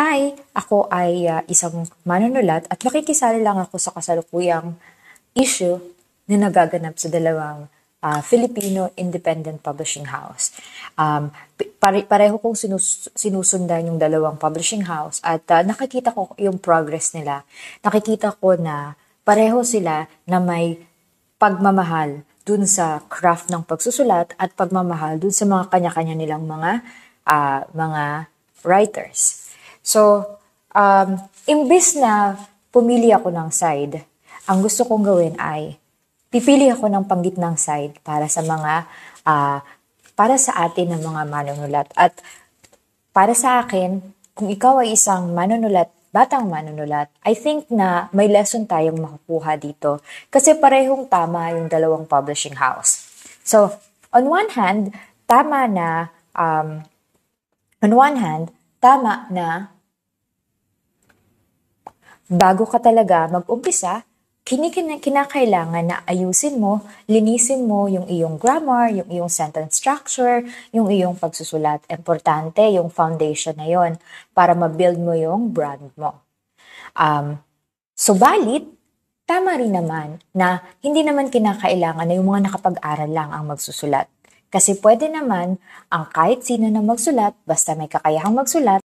Hi, ako ay isang manunulat at makikisali lang ako sa kasalukuyang issue na nagaganap sa dalawang Filipino Independent Publishing House. Pareho kong sinusundan yung dalawang publishing house at nakikita ko yung progress nila. Nakikita ko na pareho sila na may pagmamahal dun sa craft ng pagsusulat at pagmamahal dun sa mga kanya-kanya nilang mga writers. So, imbes na pumili ako ng side, ang gusto kong gawin ay pipili ako ng panggitnang side para sa para sa atin ng mga manunulat. At para sa akin, kung ikaw ay isang manunulat, batang manunulat, I think na may lesson tayong makukuha dito kasi parehong tama yung dalawang publishing house. So, on one hand, tama na bago ka talaga mag-umpisa, kinakailangan na ayusin mo, linisin mo yung iyong grammar, yung iyong sentence structure, yung iyong pagsusulat. Importante yung foundation na yon para ma-build mo yung brand mo. Subalit, tama rin naman na hindi naman kinakailangan na yung mga nakapag-aral lang ang magsusulat. Kasi pwede naman ang kahit sino na magsulat, basta may kakayahang magsulat,